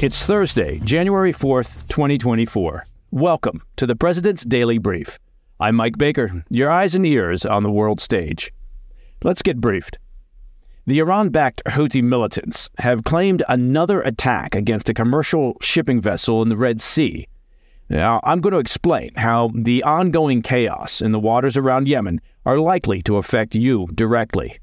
It's Thursday, January 4th, 2024. Welcome to the President's Daily Brief. I'm Mike Baker, your eyes and ears on the world stage. Let's get briefed. The Iran-backed Houthi militants have claimed another attack against a commercial shipping vessel in the Red Sea. Now, I'm going to explain how the ongoing chaos in the waters around Yemen are likely to affect you directly.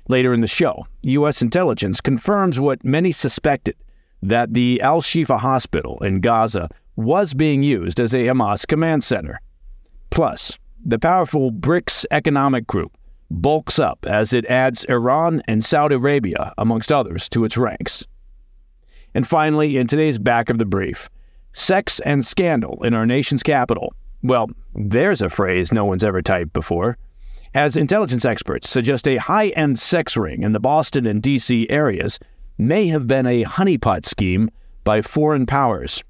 Later in the show, U.S. intelligence confirms what many suspected, that the Al-Shifa hospital in Gaza was being used as a Hamas command center. Plus, the powerful BRICS economic group bulks up as it adds Iran and Saudi Arabia, amongst others, to its ranks. And finally, in today's back of the brief, sex and scandal in our nation's capital. Well, there's a phrase no one's ever typed before, as intelligence experts suggest a high-end sex ring in the Boston and D.C. areas may have been a honeypot scheme by foreign powers.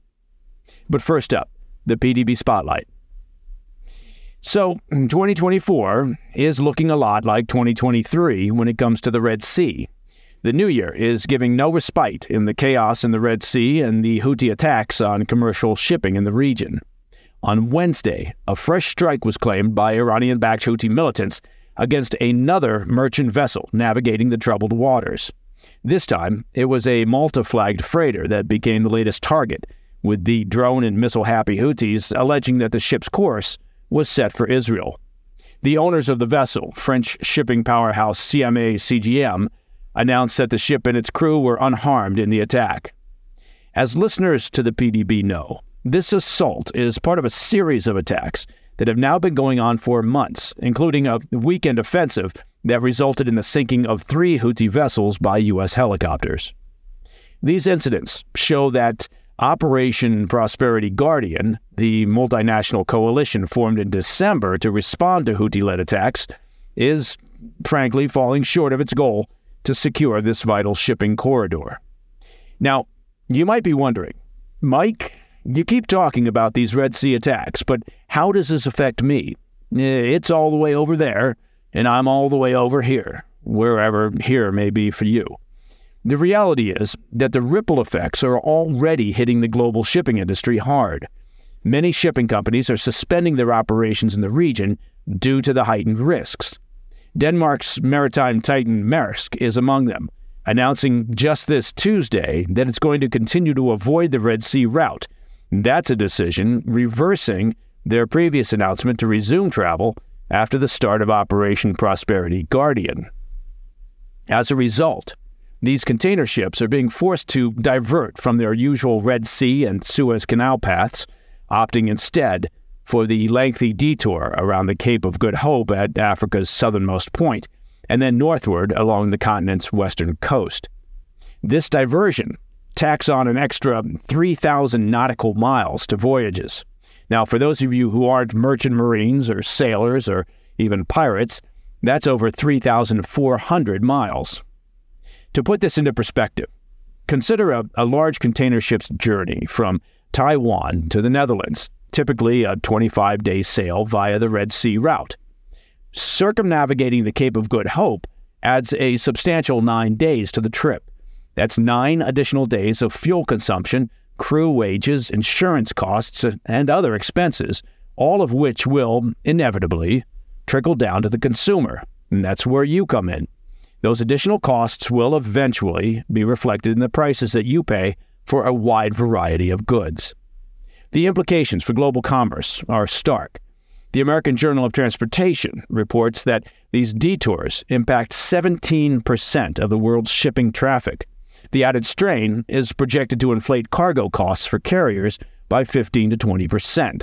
But first up, the PDB Spotlight. So, 2024 is looking a lot like 2023 when it comes to the Red Sea. The new year is giving no respite in the chaos in the Red Sea and the Houthi attacks on commercial shipping in the region. On Wednesday, a fresh strike was claimed by Iranian-backed Houthi militants against another merchant vessel navigating the troubled waters. This time, it was a Malta-flagged freighter that became the latest target, with the drone and missile-happy Houthis alleging that the ship's course was set for Israel. The owners of the vessel, French shipping powerhouse CMA CGM, announced that the ship and its crew were unharmed in the attack. As listeners to the PDB know, this assault is part of a series of attacks that have now been going on for months, including a weekend offensive that resulted in the sinking of 3 Houthi vessels by U.S. helicopters. These incidents show that Operation Prosperity Guardian, the multinational coalition formed in December to respond to Houthi-led attacks, is, frankly, falling short of its goal to secure this vital shipping corridor. Now, you might be wondering, Mike, you keep talking about these Red Sea attacks, but how does this affect me? It's all the way over there, and I'm all the way over here, wherever here may be for you. The reality is that the ripple effects are already hitting the global shipping industry hard. Many shipping companies are suspending their operations in the region due to the heightened risks. Denmark's maritime titan Maersk is among them, announcing just this Tuesday that it's going to continue to avoid the Red Sea route. That's a decision reversing their previous announcement to resume travel after the start of Operation Prosperity Guardian. As a result, these container ships are being forced to divert from their usual Red Sea and Suez Canal paths, opting instead for the lengthy detour around the Cape of Good Hope at Africa's southernmost point, and then northward along the continent's western coast. This diversion tacks on an extra 3,000 nautical miles to voyages. Now, for those of you who aren't merchant marines or sailors or even pirates, that's over 3,400 miles. To put this into perspective, consider a large container ship's journey from Taiwan to the Netherlands, typically a 25-day sail via the Red Sea route. Circumnavigating the Cape of Good Hope adds a substantial 9 days to the trip. That's 9 additional days of fuel consumption, crew wages, insurance costs, and other expenses, all of which will, inevitably, trickle down to the consumer. And that's where you come in. Those additional costs will eventually be reflected in the prices that you pay for a wide variety of goods. The implications for global commerce are stark. The American Journal of Transportation reports that these detours impact 17% of the world's shipping traffic. The added strain is projected to inflate cargo costs for carriers by 15 to 20%.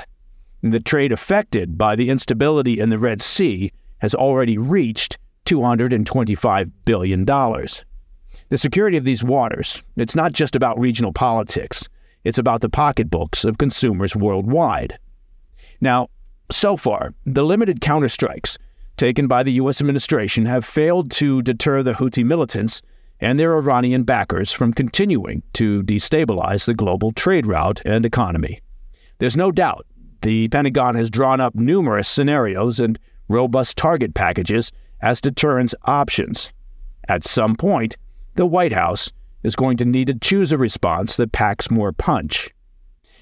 The trade affected by the instability in the Red Sea has already reached $225 billion. The security of these waters, it's not just about regional politics. It's about the pocketbooks of consumers worldwide. Now, so far, the limited counterstrikes taken by the U.S. administration have failed to deter the Houthi militants and their Iranian backers from continuing to destabilize the global trade route and economy. There's no doubt the Pentagon has drawn up numerous scenarios and robust target packages as deterrence options. At some point, the White House is going to need to choose a response that packs more punch.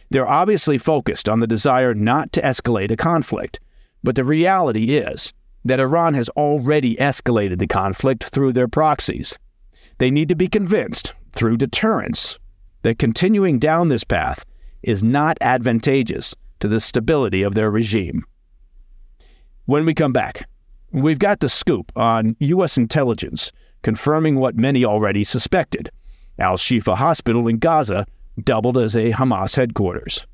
They're obviously focused on the desire not to escalate a conflict, but the reality is that Iran has already escalated the conflict through their proxies. They need to be convinced, through deterrence, that continuing down this path is not advantageous to the stability of their regime. When we come back, we've got the scoop on U.S. intelligence confirming what many already suspected. Al-Shifa hospital in Gaza doubled as a Hamas headquarters.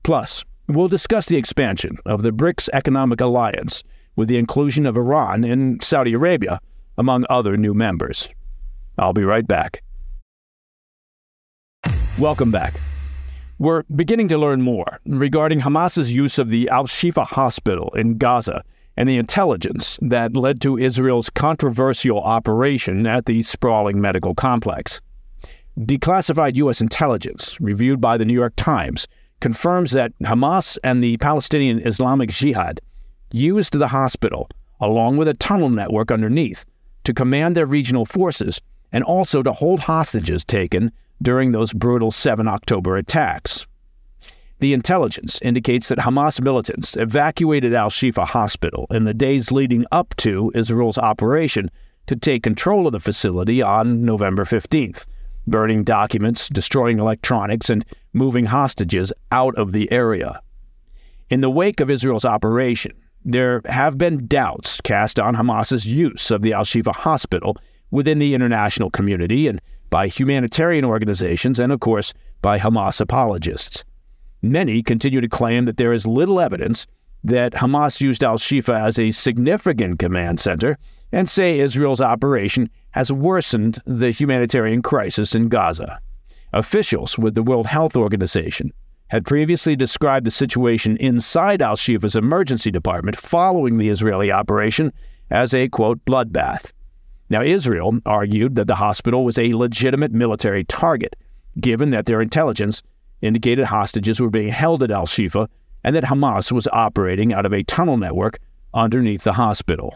Plus, we'll discuss the expansion of the BRICS economic alliance with the inclusion of Iran and Saudi Arabia, among other new members. I'll be right back. Welcome back. We're beginning to learn more regarding Hamas's use of the Al-Shifa hospital in Gaza and the intelligence that led to Israel's controversial operation at the sprawling medical complex. Declassified U.S. intelligence, reviewed by the New York Times, confirms that Hamas and the Palestinian Islamic Jihad used the hospital, along with a tunnel network underneath, to command their regional forces and also to hold hostages taken during those brutal 7 October attacks. The intelligence indicates that Hamas militants evacuated Al-Shifa hospital in the days leading up to Israel's operation to take control of the facility on November 15th, burning documents, destroying electronics, and moving hostages out of the area. In the wake of Israel's operation, there have been doubts cast on Hamas's use of the Al-Shifa hospital within the international community and by humanitarian organizations and, of course, by Hamas apologists. Many continue to claim that there is little evidence that Hamas used Al-Shifa as a significant command center and say Israel's operation has worsened the humanitarian crisis in Gaza. Officials with the World Health Organization had previously described the situation inside Al-Shifa's emergency department following the Israeli operation as a, quote, bloodbath. Now, Israel argued that the hospital was a legitimate military target, given that their intelligence indicated hostages were being held at Al-Shifa and that Hamas was operating out of a tunnel network underneath the hospital.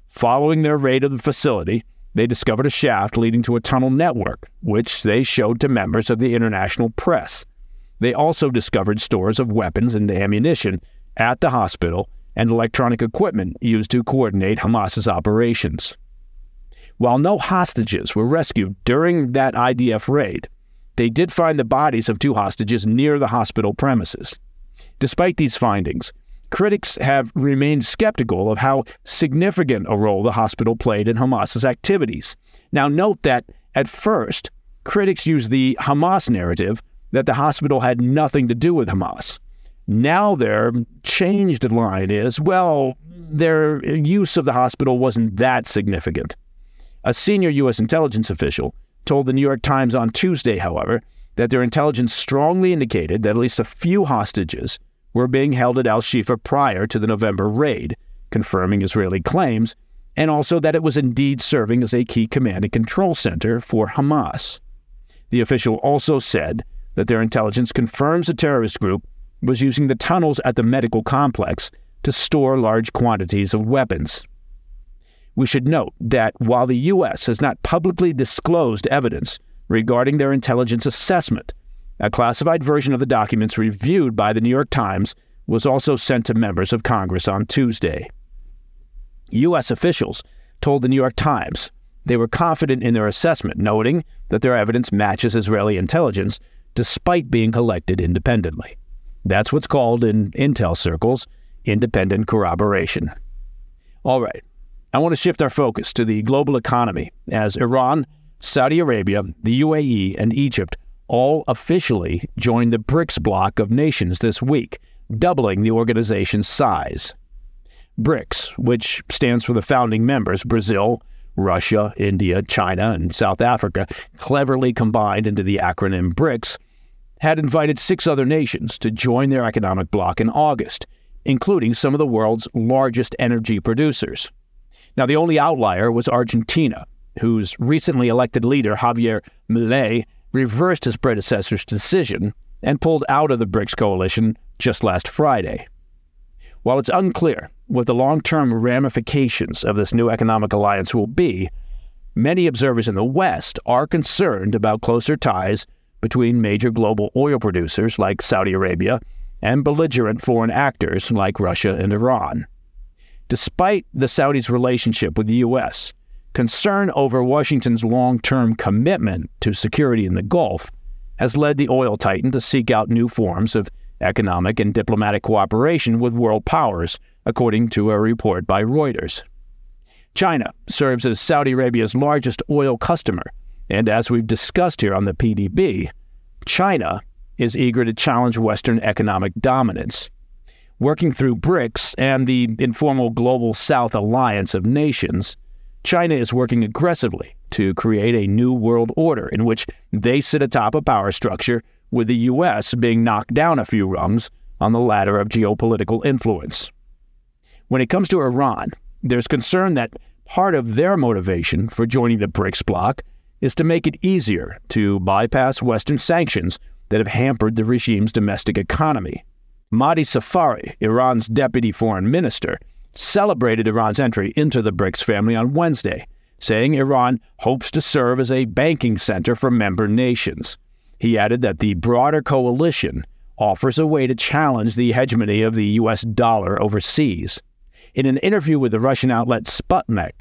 Following their raid of the facility, they discovered a shaft leading to a tunnel network, which they showed to members of the international press. They also discovered stores of weapons and ammunition at the hospital and electronic equipment used to coordinate Hamas's operations. While no hostages were rescued during that IDF raid, they did find the bodies of 2 hostages near the hospital premises. Despite these findings, critics have remained skeptical of how significant a role the hospital played in Hamas's activities. Now, note that, at first, critics used the Hamas narrative that the hospital had nothing to do with Hamas. Now their changed line is, well, their use of the hospital wasn't that significant. A senior U.S. intelligence official told the New York Times on Tuesday, however, that their intelligence strongly indicated that at least a few hostages were being held at Al-Shifa prior to the November raid, confirming Israeli claims, and also that it was indeed serving as a key command and control center for Hamas. The official also said that their intelligence confirms the terrorist group was using the tunnels at the medical complex to store large quantities of weapons. We should note that while the U.S. has not publicly disclosed evidence regarding their intelligence assessment, a classified version of the documents reviewed by the New York Times was also sent to members of Congress on Tuesday. U.S. officials told the New York Times they were confident in their assessment, noting that their evidence matches Israeli intelligence despite being collected independently. That's what's called in intel circles independent corroboration. All right. I want to shift our focus to the global economy as Iran, Saudi Arabia, the UAE, and Egypt all officially joined the BRICS bloc of nations this week, doubling the organization's size. BRICS, which stands for the founding members Brazil, Russia, India, China, and South Africa, cleverly combined into the acronym BRICS, had invited 6 other nations to join their economic bloc in August, including some of the world's largest energy producers. Now, the only outlier was Argentina, whose recently elected leader, Javier Milei, reversed his predecessor's decision and pulled out of the BRICS coalition just last Friday. While it's unclear what the long-term ramifications of this new economic alliance will be, many observers in the West are concerned about closer ties between major global oil producers like Saudi Arabia and belligerent foreign actors like Russia and Iran. Despite the Saudis' relationship with the U.S., concern over Washington's long-term commitment to security in the Gulf has led the oil titan to seek out new forms of economic and diplomatic cooperation with world powers, according to a report by Reuters. China serves as Saudi Arabia's largest oil customer, and as we've discussed here on the PDB, China is eager to challenge Western economic dominance. Working through BRICS and the informal Global South Alliance of nations, China is working aggressively to create a new world order in which they sit atop a power structure, with the U.S. being knocked down a few rungs on the ladder of geopolitical influence. When it comes to Iran, there's concern that part of their motivation for joining the BRICS bloc is to make it easier to bypass Western sanctions that have hampered the regime's domestic economy. Mahdi Safari, Iran's deputy foreign minister, celebrated Iran's entry into the BRICS family on Wednesday, saying Iran hopes to serve as a banking center for member nations. He added that the broader coalition offers a way to challenge the hegemony of the U.S. dollar overseas. In an interview with the Russian outlet Sputnik,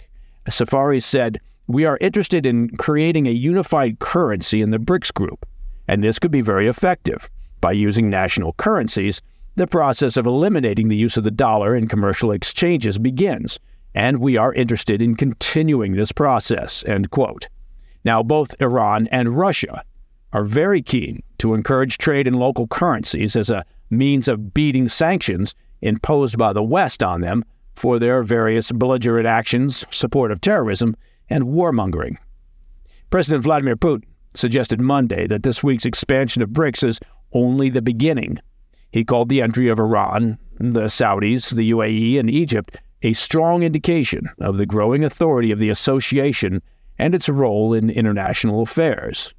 Safari said, "We are interested in creating a unified currency in the BRICS group, and this could be very effective. By using national currencies, the process of eliminating the use of the dollar in commercial exchanges begins, and we are interested in continuing this process," end quote. Now, both Iran and Russia are very keen to encourage trade in local currencies as a means of beating sanctions imposed by the West on them for their various belligerent actions, support of terrorism, and warmongering. President Vladimir Putin suggested Monday that this week's expansion of BRICS is only the beginning. He called the entry of Iran, the Saudis, the UAE, and Egypt a strong indication of the growing authority of the association and its role in international affairs.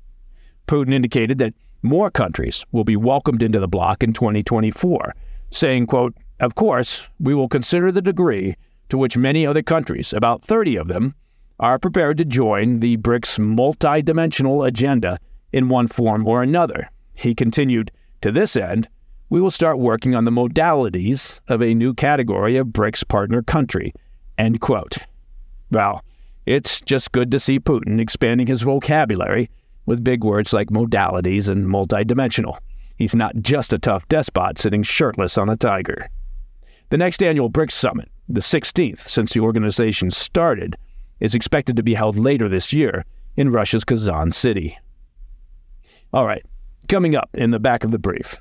Putin indicated that more countries will be welcomed into the bloc in 2024, saying, quote, "Of course, we will consider the degree to which many other countries, about 30 of them, are prepared to join the BRICS multi-dimensional agenda in one form or another." He continued, "To this end, we will start working on the modalities of a new category of BRICS partner country," end quote. Well, it's just good to see Putin expanding his vocabulary with big words like modalities and multidimensional. He's not just a tough despot sitting shirtless on a tiger. The next annual BRICS summit, the 16th since the organization started, is expected to be held later this year in Russia's Kazan city. All right, coming up in the back of the brief,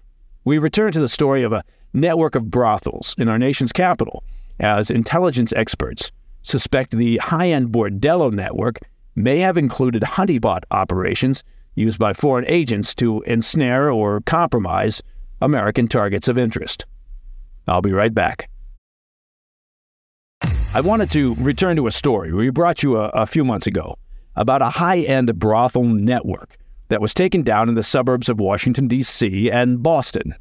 we return to the story of a network of brothels in our nation's capital as intelligence experts suspect the high-end bordello network may have included honeypot operations used by foreign agents to ensnare or compromise American targets of interest. I'll be right back. I wanted to return to a story we brought you a few months ago about a high-end brothel network that was taken down in the suburbs of Washington, D.C. and Boston.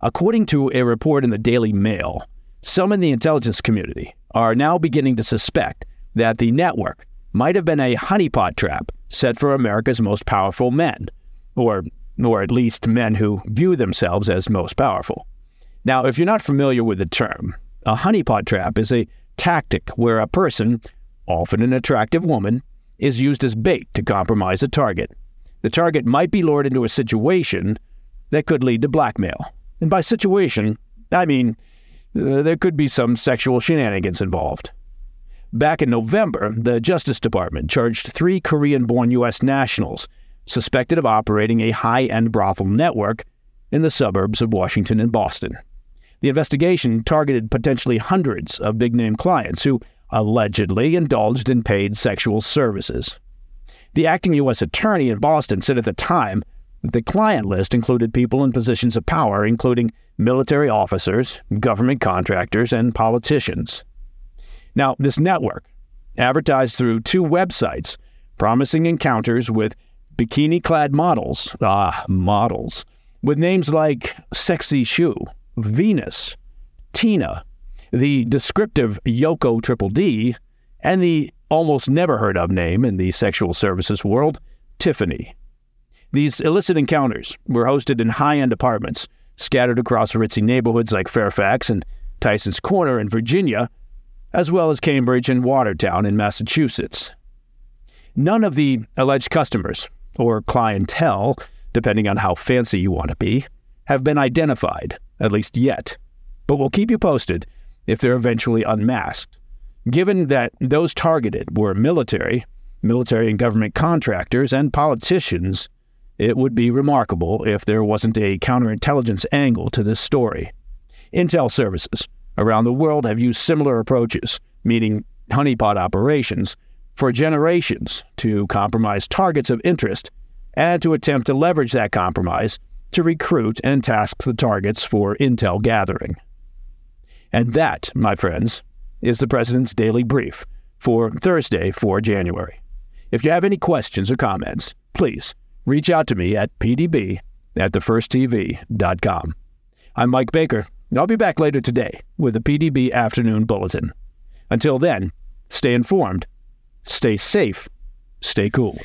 According to a report in the Daily Mail, some in the intelligence community are now beginning to suspect that the network might have been a honeypot trap set for America's most powerful men, or at least men who view themselves as most powerful. Now, if you're not familiar with the term, a honeypot trap is a tactic where a person, often an attractive woman, is used as bait to compromise a target. The target might be lured into a situation that could lead to blackmail. And by situation, I mean there could be some sexual shenanigans involved. Back in November, the Justice Department charged 3 Korean-born U.S. nationals suspected of operating a high-end brothel network in the suburbs of Washington and Boston. The investigation targeted potentially hundreds of big-name clients who allegedly indulged in paid sexual services. The acting U.S. attorney in Boston said at the time that the client list included people in positions of power, including military officers, government contractors, and politicians. Now, this network advertised through 2 websites, promising encounters with bikini-clad models, with names like Sexy Shoe, Venus, Tina, the descriptive Yoko Triple D, and the almost never heard of name in the sexual services world, Tiffany. These illicit encounters were hosted in high-end apartments scattered across ritzy neighborhoods like Fairfax and Tyson's Corner in Virginia, as well as Cambridge and Watertown in Massachusetts. None of the alleged customers, or clientele, depending on how fancy you want to be, have been identified, at least yet, but we'll keep you posted if they're eventually unmasked. Given that those targeted were military and government contractors, and politicians, it would be remarkable if there wasn't a counterintelligence angle to this story. Intel services around the world have used similar approaches, meaning honeypot operations, for generations to compromise targets of interest and to attempt to leverage that compromise to recruit and task the targets for intel gathering. And that, my friends, is the President's Daily Brief for Thursday, 4 January. If you have any questions or comments, please reach out to me at pdb@thefirsttv.com. I'm Mike Baker. I'll be back later today with the PDB Afternoon Bulletin. Until then, stay informed, stay safe, stay cool.